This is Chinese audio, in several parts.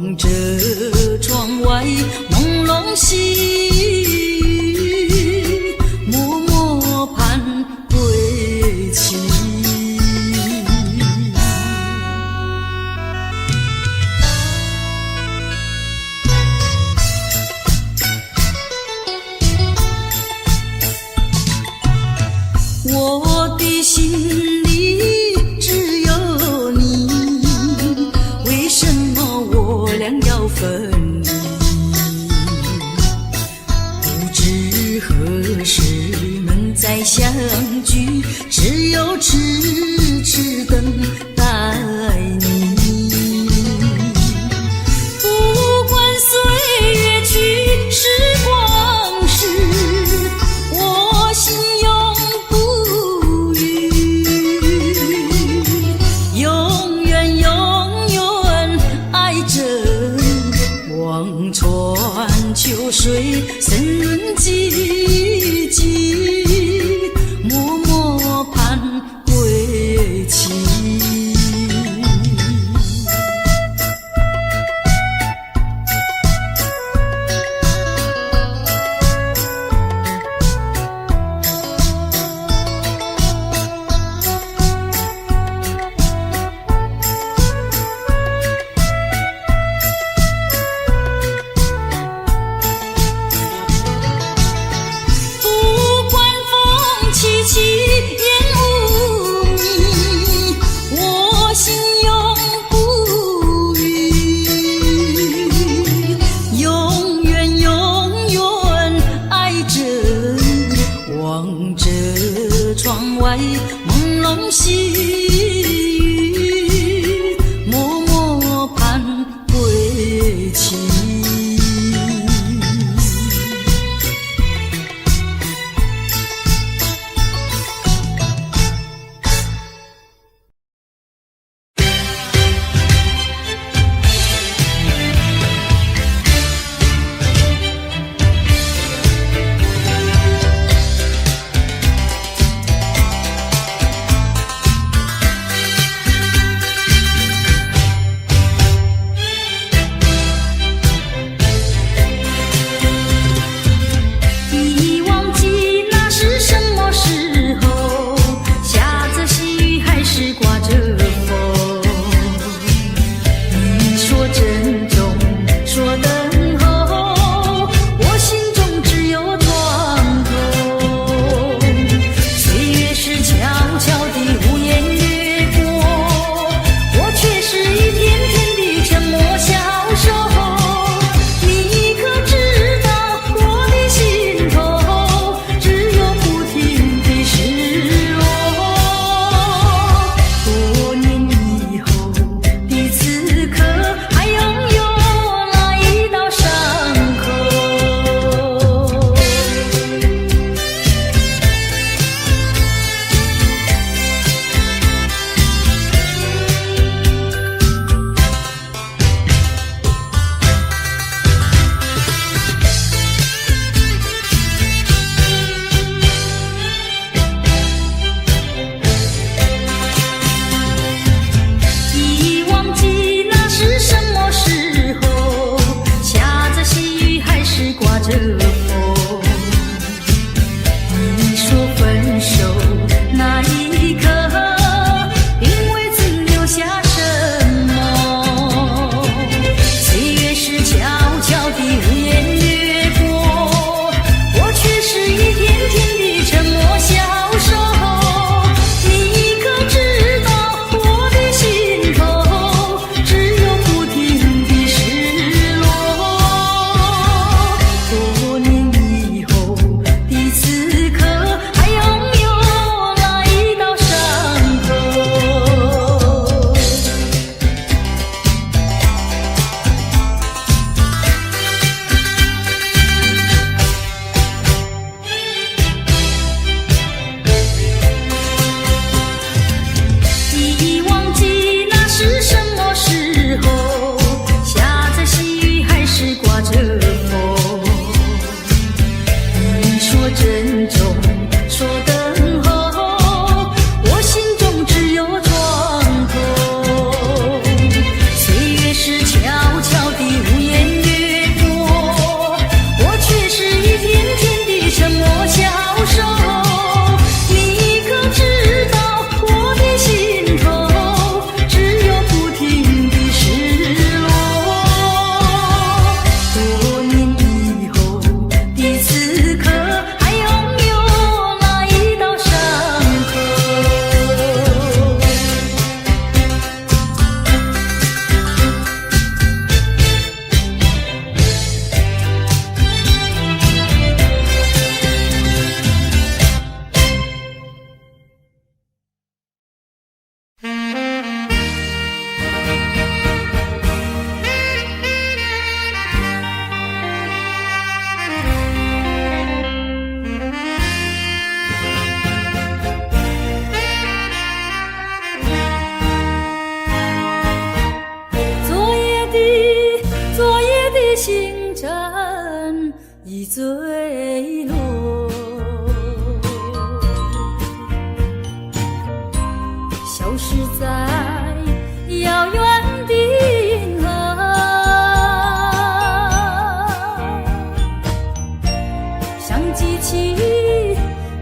望着窗外朦胧兮，默默盼归期。我的心里只有你，为什么我俩要分离？不知何时能再相聚，只有痴痴等待你。不管岁月去，时光逝，我心永不渝，永远永远爱着你，望穿秋水，深润寂寂，默默盼归期。望着窗外朦胧细雨，默默盼归期。坠落。消失在遥远的银河，像记起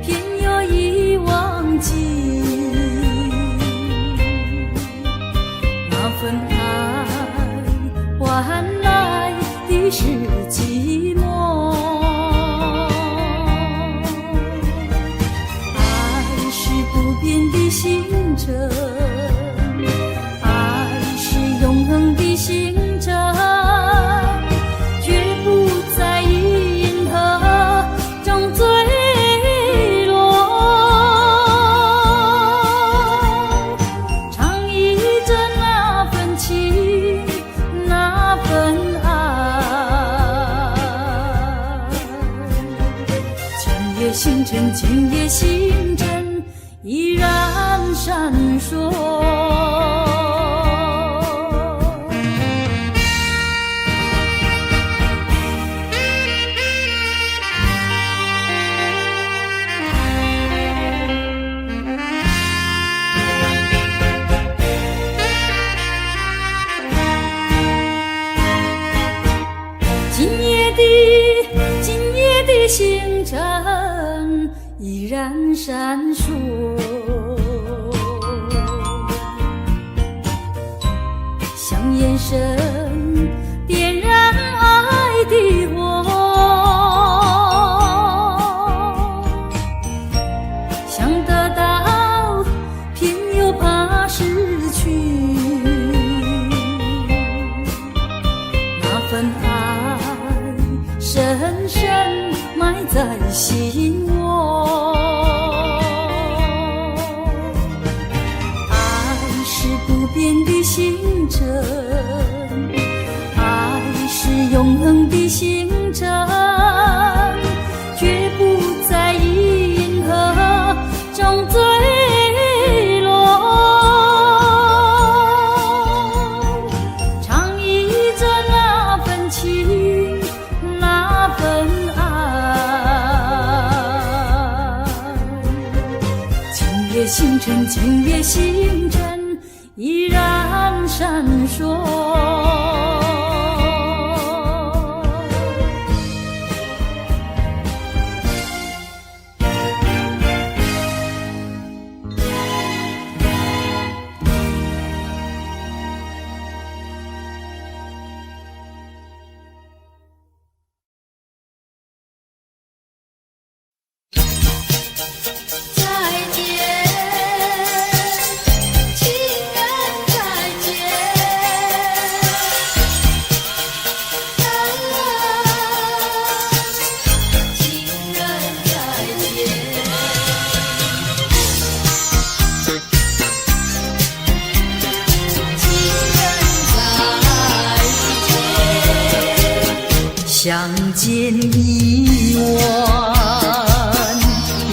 偏又已忘记那份爱换来的是寂寞。爱是不变的星辰，爱是永恒的星辰，绝不在银河中坠落。唱忆着那份情，那份爱。今夜星辰，今夜星辰依然闪烁。今夜的星辰依然闪烁，像眼神点燃爱的火，想得到偏又怕失去，那份爱深深埋在心窝。爱是不变的星辰，爱是永恒的星辰，绝不在银河中坠落。唱忆着那份情，那份爱。今夜星辰，今夜星辰依然闪烁。相见已晚，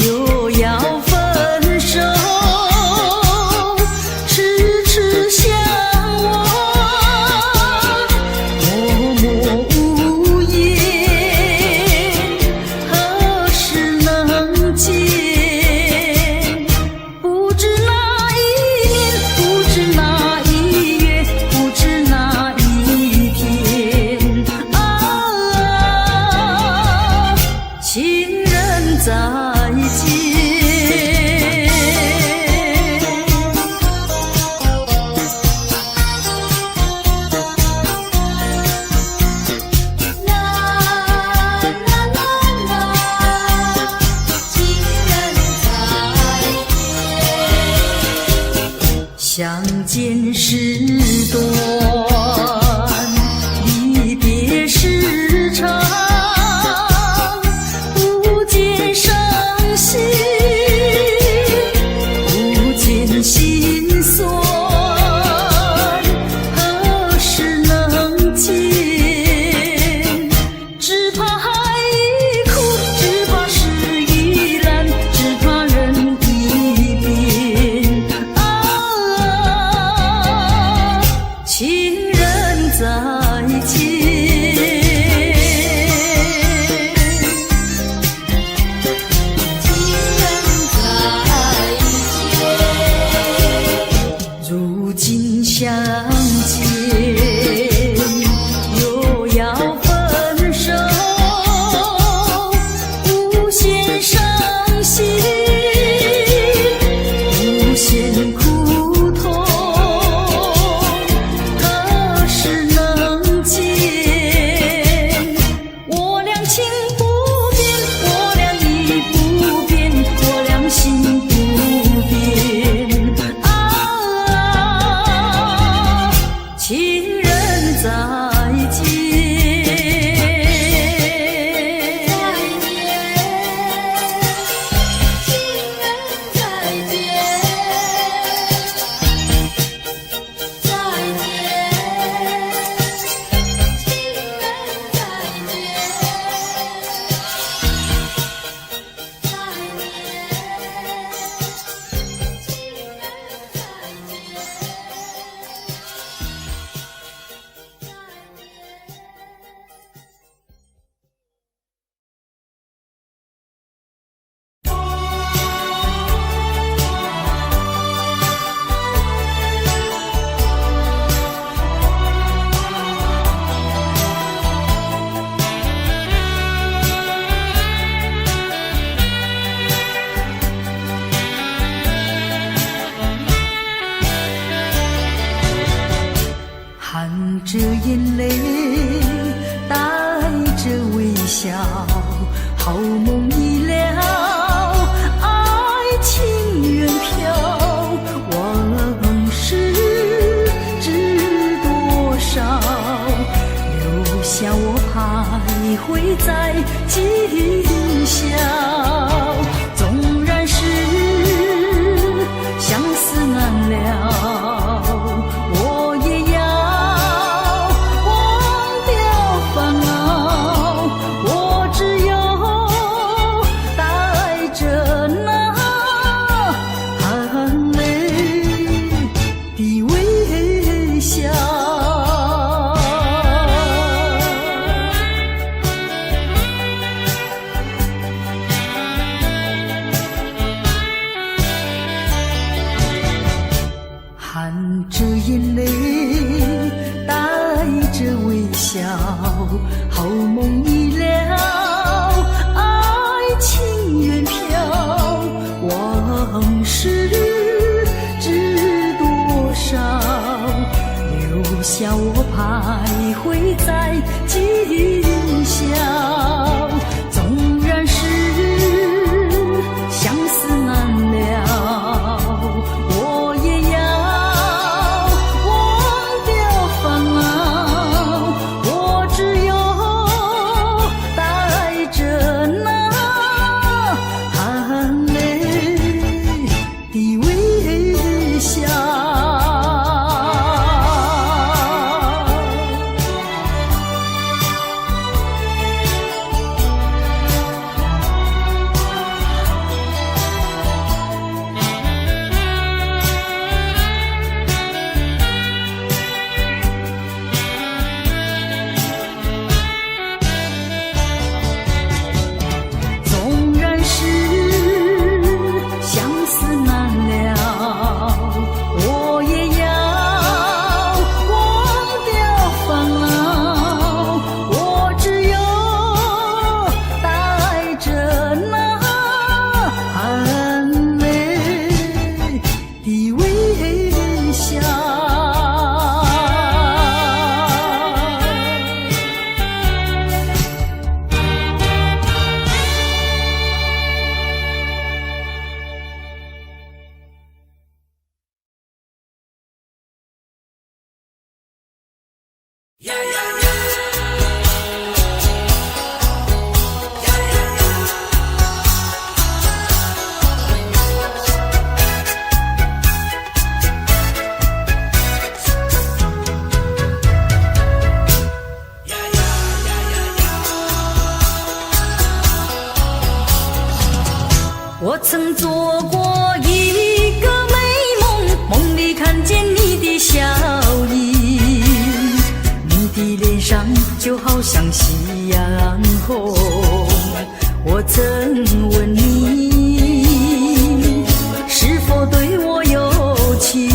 又要分手，痴痴相望，默默无言，何时能见？不知哪一年，不知哪一月，不知哪一天。情好梦已了，爱情远飘，往事知多少，留下我徘徊在今宵。纵然是相思难了，我也要忘掉烦恼，我只有带着那含泪的微笑。含着眼泪，带着微笑，好梦已了，爱情远飘，往事知多少，留下我徘徊在今宵。纵然是相思难了，我也要我曾做过一个美梦，梦里看见你的笑意，你的脸上就好像夕阳红。我曾问你是否对我有情，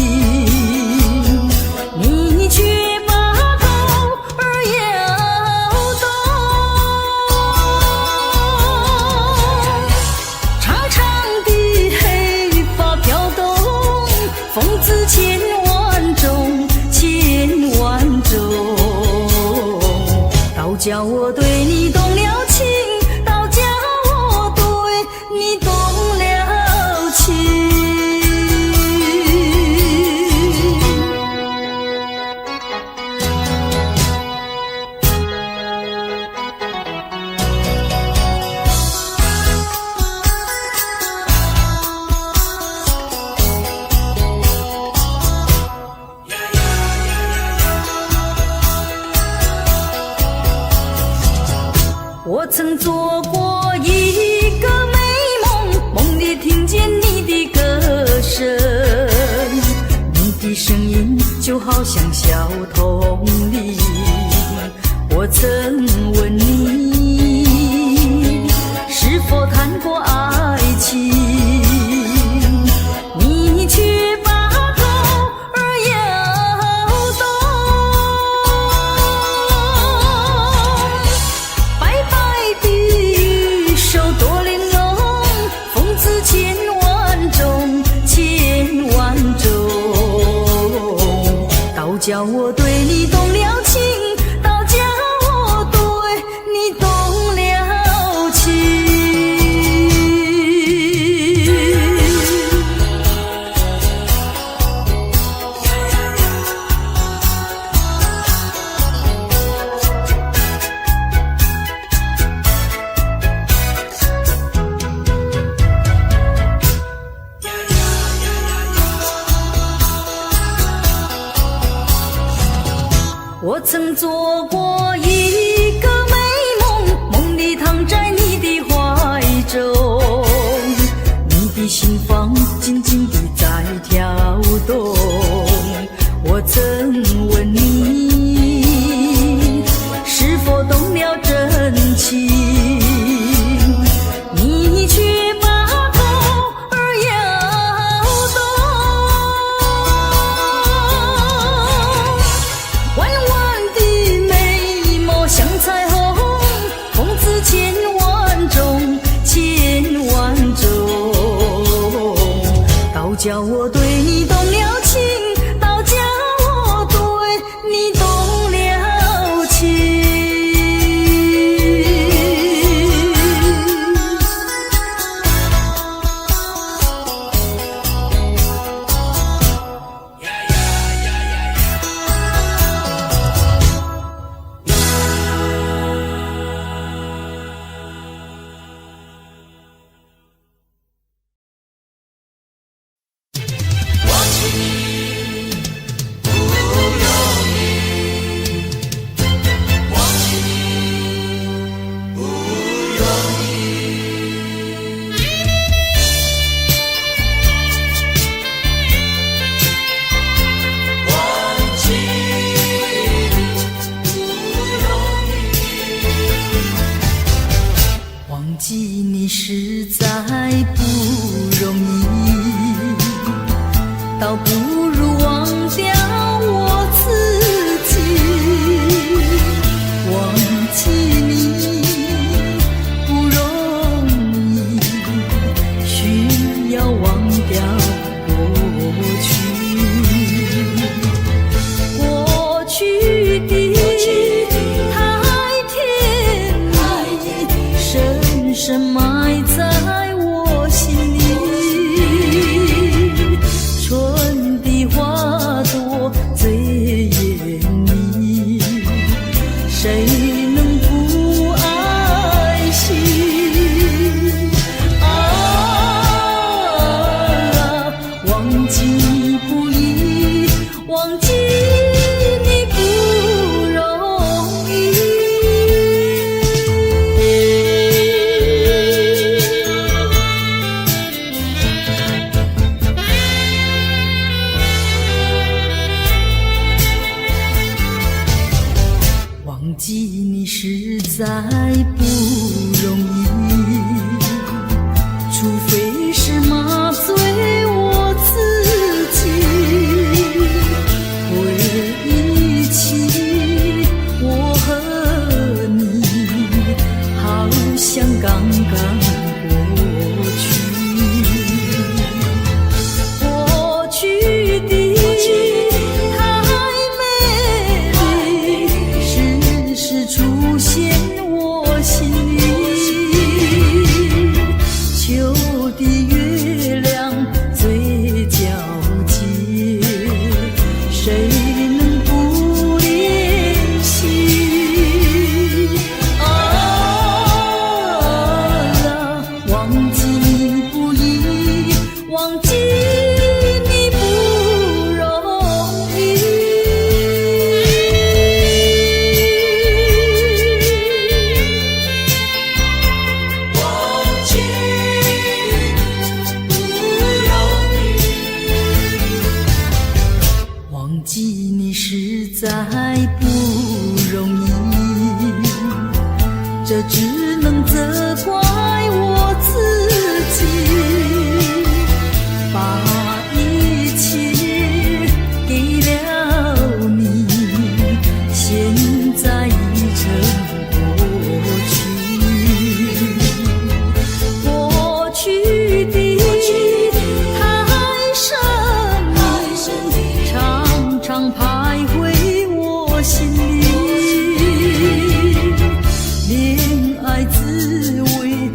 你却把头儿摇动。长长的黑发飘动，风姿千万种，千万种，倒叫我对你动了情，倒叫我对你动了情。我曾做过一个美梦，梦里听见你的歌声，你的声音就好像小童铃。我曾问你是否谈过爱情，你却把头儿摇动。白白的手多玲珑，风姿千万种，千万种，倒叫我对你动了情，倒叫我对你动了情。情，你却把头儿摇动。弯弯的眉毛像彩虹，风姿千万种，千万种。倒叫我对你动了情，倒叫我对你动了情。忘记你实在不容易，倒不如忘掉我自己。忘记你不容易，需要忘掉过去。过去的太甜蜜，深深埋在我心里。春的花朵最艳丽，谁能不爱惜？啊，忘记不易，忘记你不容易。忘记你实在不容易，除非是麻醉我自己。回忆起我和你，好像刚刚过去。过去的太美丽，时时出现我心里。秋的月亮最皎洁，谁能不怜惜？啊，忘记不易，忘记你不容易。忘记不容易，忘记你实在不容易，这只能责怪我自己，把一切给了你，现在已成过去。过去的太神秘，常常徘徊我心里。恋爱滋味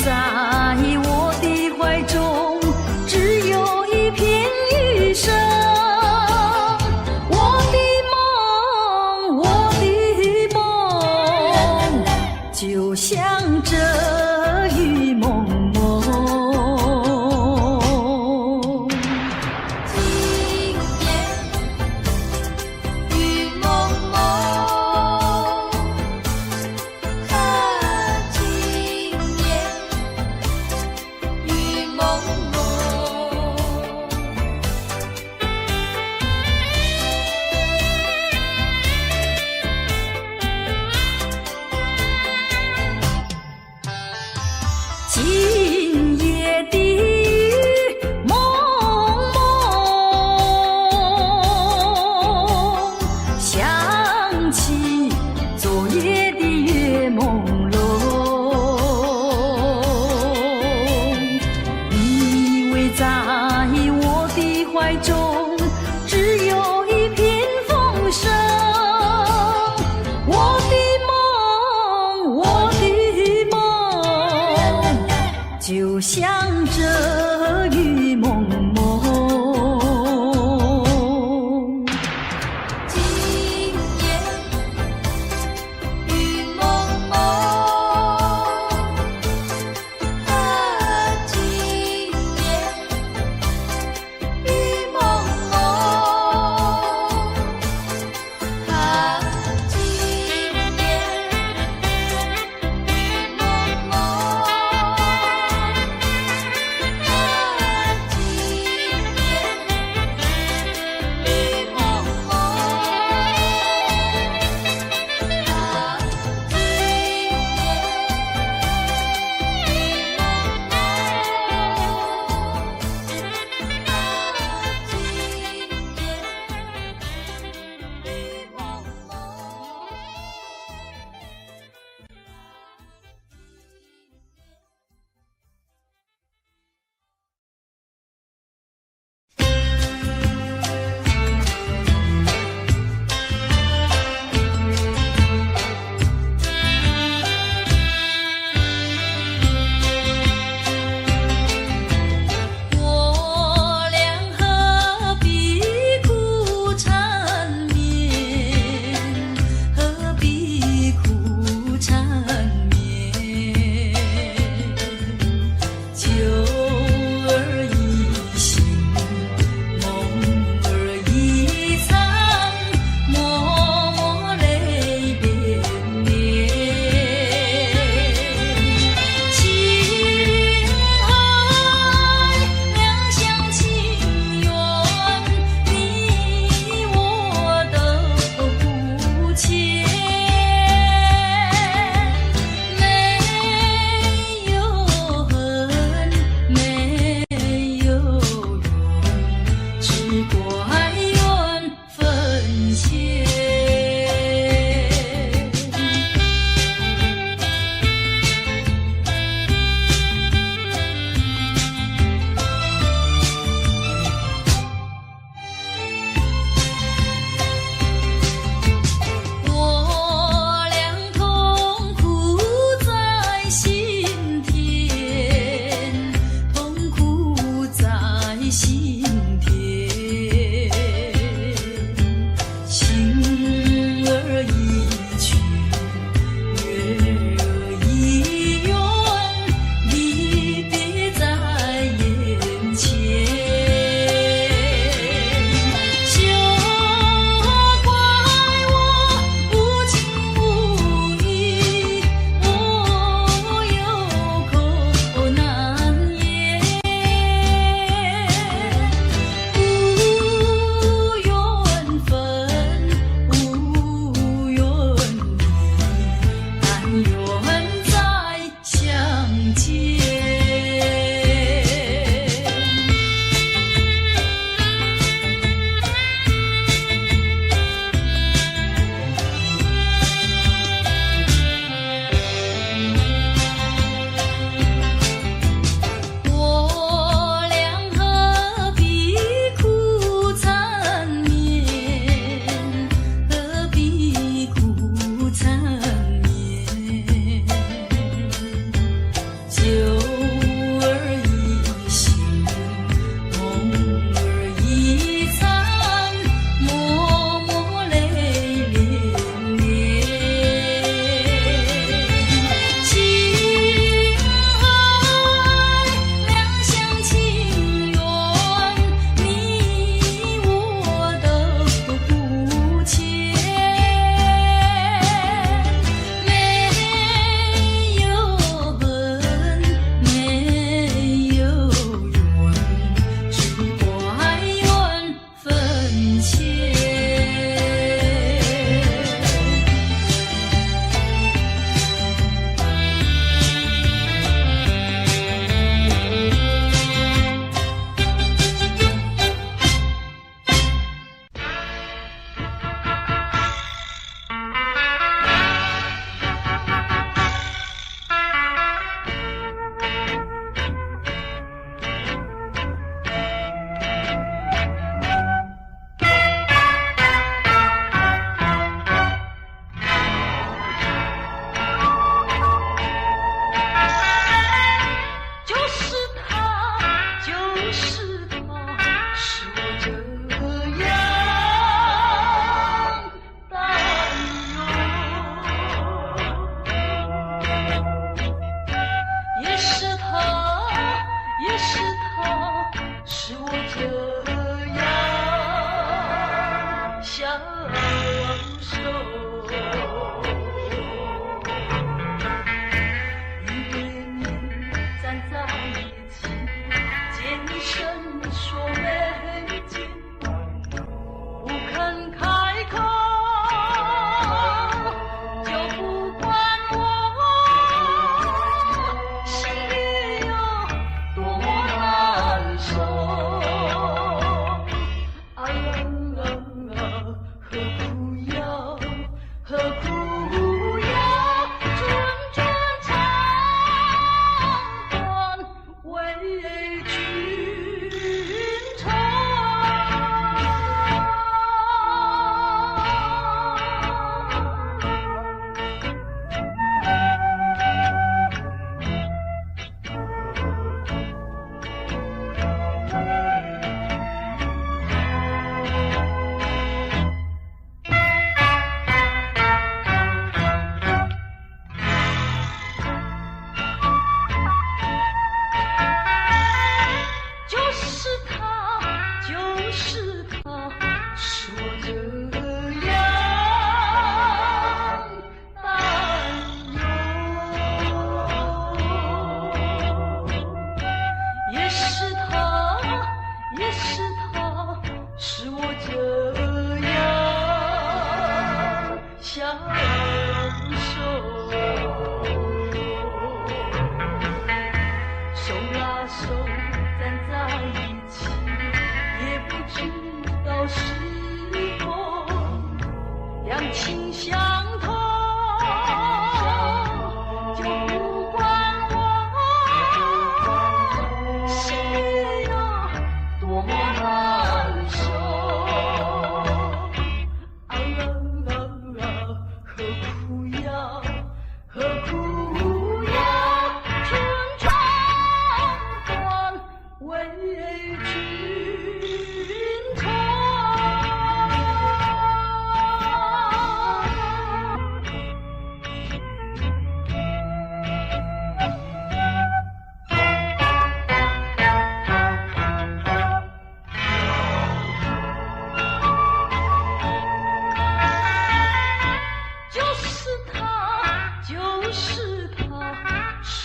在我的怀中，只有一片余生。我的梦，我的梦，就像这雨蒙蒙。今夜雨蒙蒙，今夜雨蒙蒙。今夜的雨蒙蒙，想起昨夜的月朦胧。以为在我的怀中，只有一片风声。我的梦，我的梦，就像这雨蒙蒙。今夜雨蒙蒙，今夜雨蒙蒙，今夜雨蒙蒙。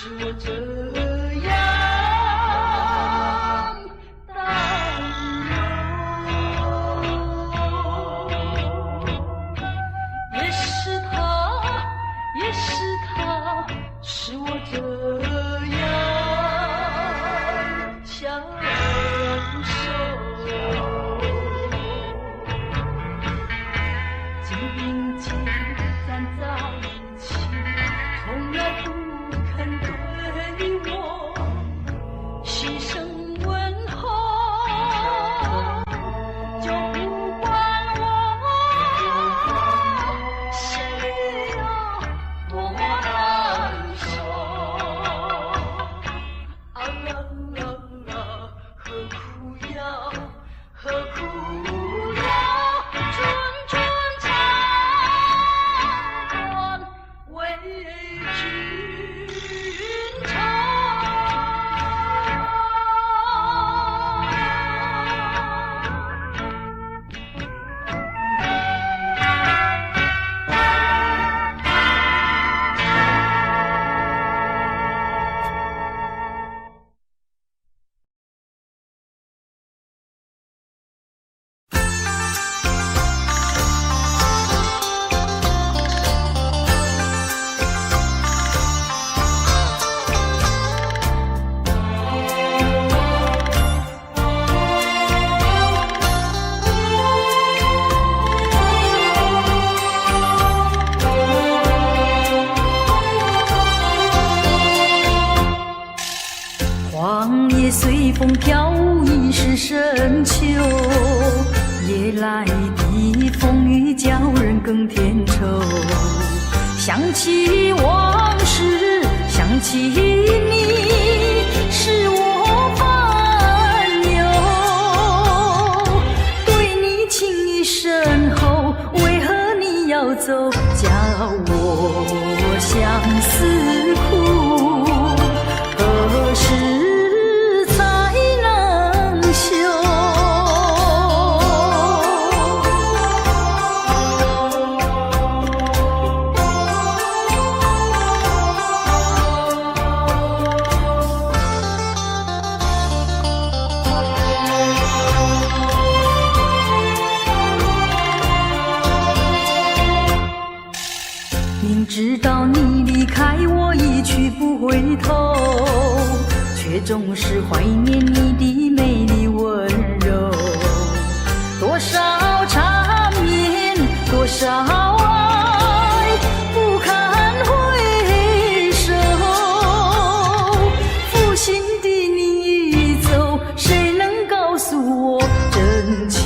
是我这样到老，也是他，也是他，使我这样享受。肩并肩站在一起，从来不肯对我细声问候，就不管我心里有多么难受。啊啦啦啦，何苦要，何苦要纯纯唱段为君唱？黄叶随风飘舞，已是深秋。夜来的风雨叫人更添愁。想起往事，想起你，使我烦忧。对你情意深厚，为何你要走？叫我相思苦，何时才能休？明知道你离开我一去不回头，却总是怀念你的美丽温柔。多少缠绵，多少爱，不堪回首。负心的你一走，谁能告诉我真情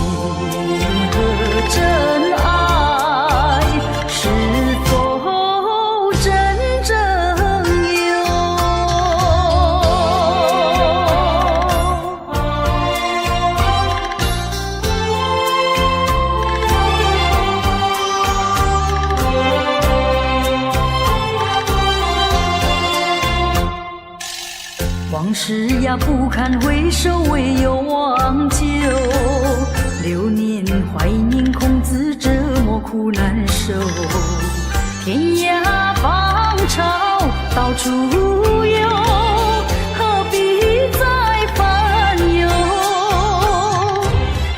和真爱是否真正有？往事呀不堪回首，唯有忘旧。流年怀念，空自折磨苦难受。天涯芳草到处有，何必再烦忧？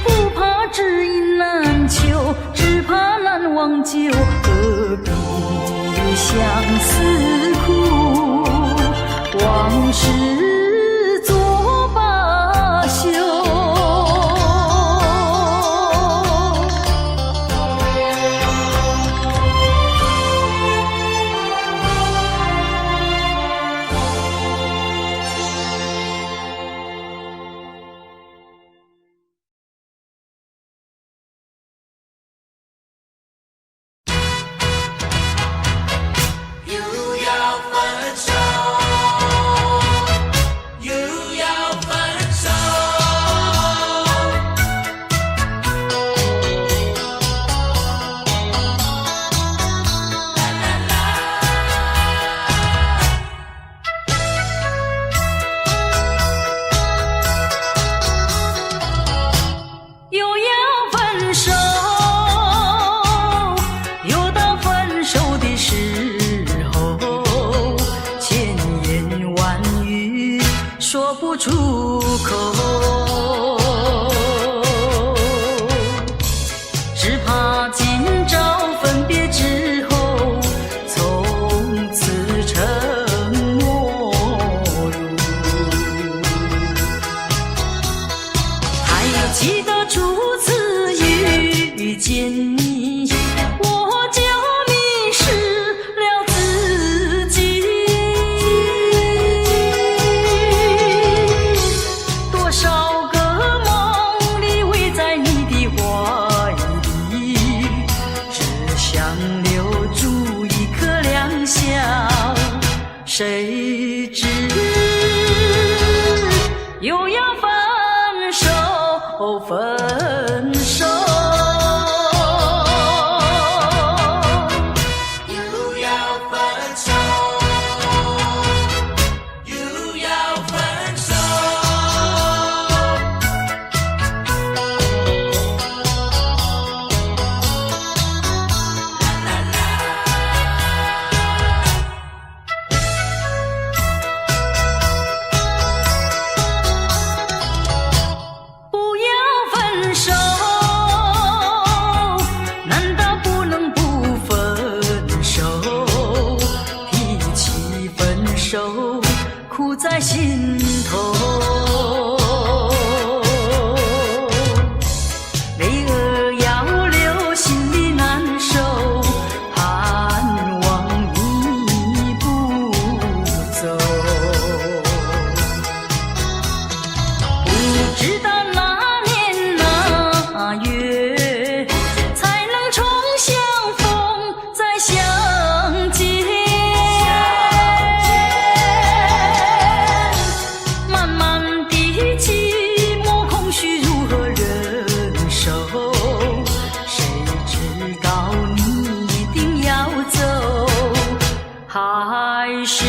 不怕知音难求，只怕难忘旧。何必相思苦？往事作罢休。悠悠不出口，只怕今朝分别之后，从此成陌路。还有记得初次遇见你，我就迷失了自己。多少个梦里围在你的怀里，只想留住一颗良宵，谁知又要分手，分手。又要分手，又要分手。不要分手，难道不能不分手？提起分手，苦在心头。泪儿要流，心里难受，盼望你不走。不知道那年那月，才能重相逢再相见。漫漫的寂寞空虚如何忍受？谁知道你一定要走，还是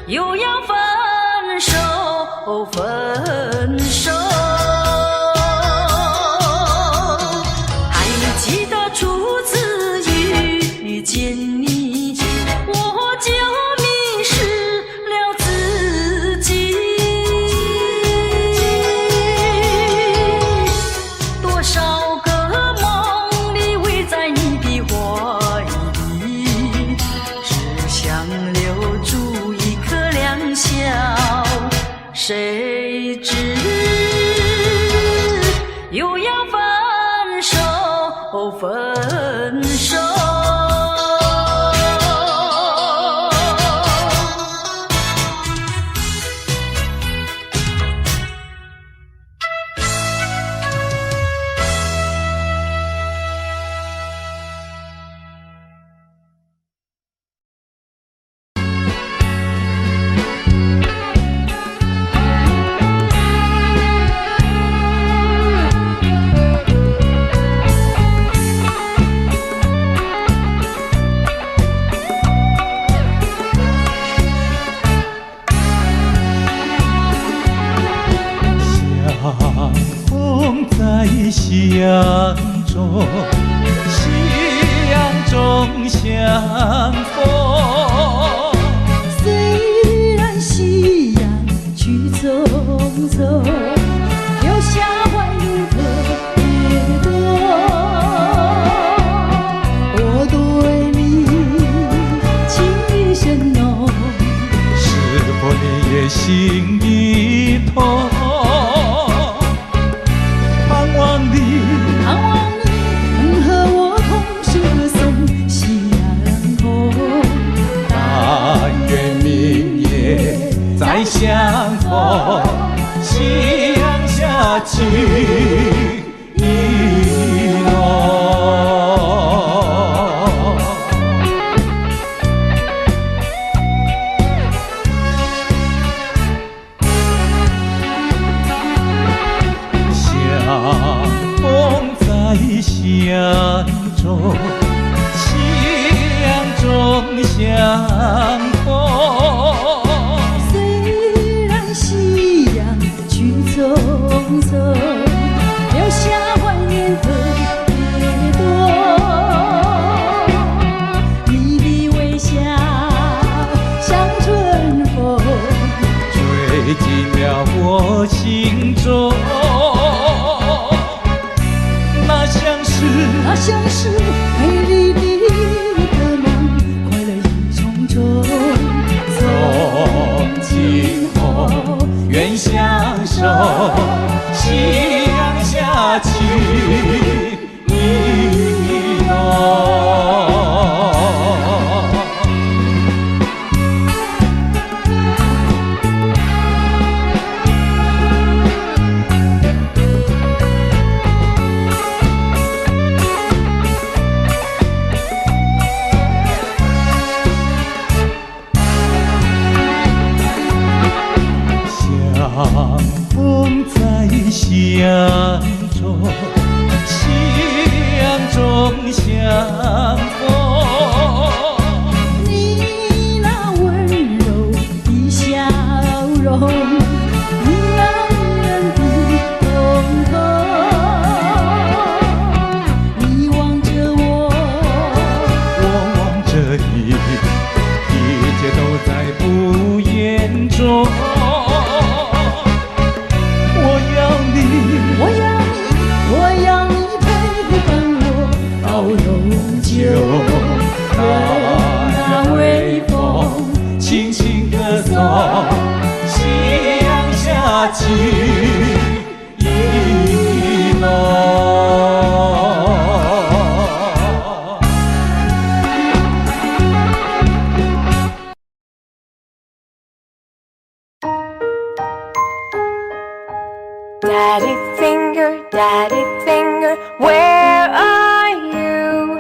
又要分手，分手。还记得初次遇见你，我就迷失了自己。多少个梦里围在你的怀里，只想留住一颗良宵，谁知又要分手，分手。相中，夕阳中相逢。虽然夕阳去匆匆，留下欢愉特别多。我对你情意深浓，是否你也心一痛？盼望你能和我同时歌颂夕阳红。但愿明夜再相逢，夕阳下情意浓。相中，夕阳中相逢。虽然夕阳去匆匆。进了我心中。那像是美丽的梦，快乐已匆匆。从今后愿相守，夕阳下情意浓。风在相中，夕阳中相逢。你那温柔的笑容，你让人的瞳孔。你望着我，我望着你，一切都在不言中。我要你陪伴我到永久。让那微风轻轻歌颂，夕阳下情意浓。Daddy finger, where are you?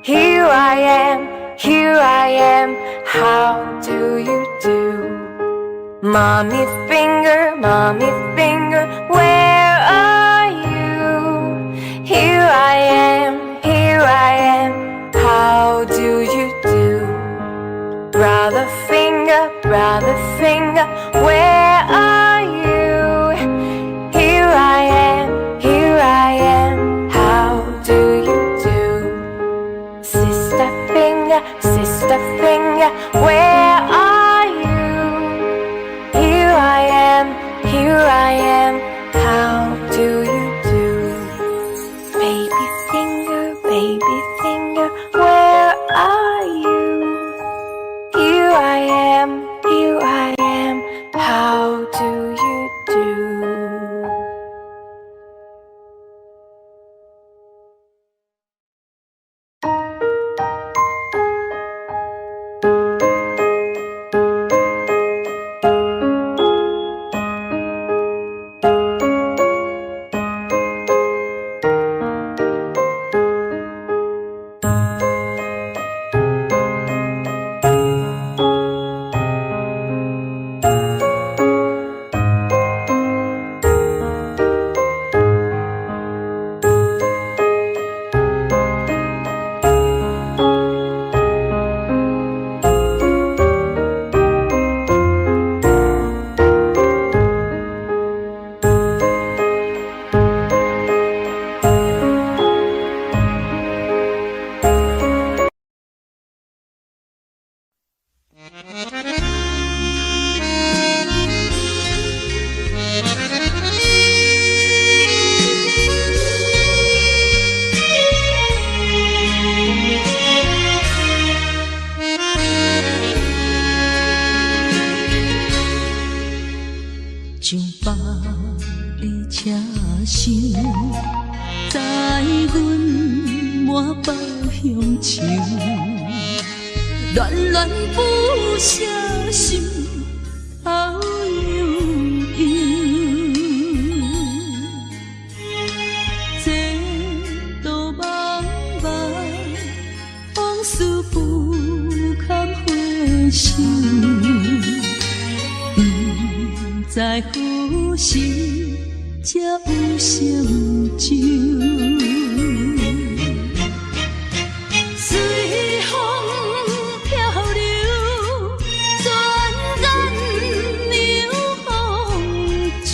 Here I am, how do you do? Mommy finger, where are you? Here I am, how do you do? Brother finger, where are you? Here I am, how do you do? Sister finger, where are you? Here I am, how do you do? Baby finger, where are you? Here I am, how do you do?上北的车廂，载阮满北乡愁，恋恋不舍心，好悠悠。这道茫茫，往事不堪回首。在何时才有成就？随风漂流，转眼流风手。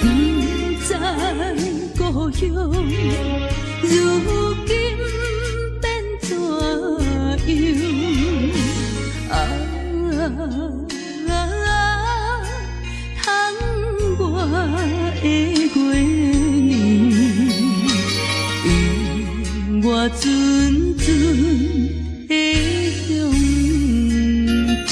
不知故乡，如今变怎样？阵阵的乡愁。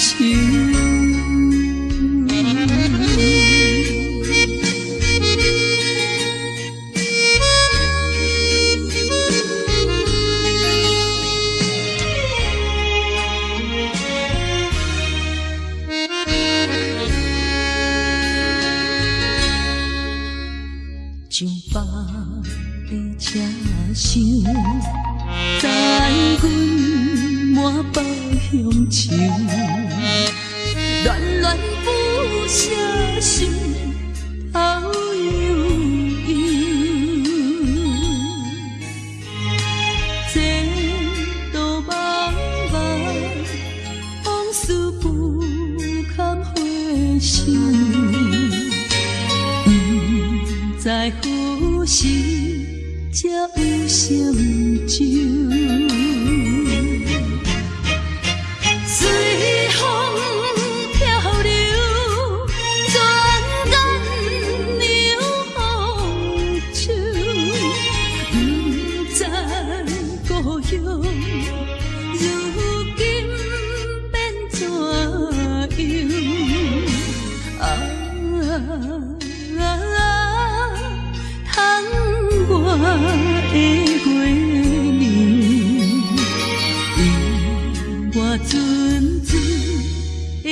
上北的车厢，载阮满北乡愁，恋恋不舍心头悠悠。前途茫茫，往事不堪回首。在何时才有成就？随风漂流，转眼流风手。不知故乡如今变怎样？窗外的月亮，引我阵阵的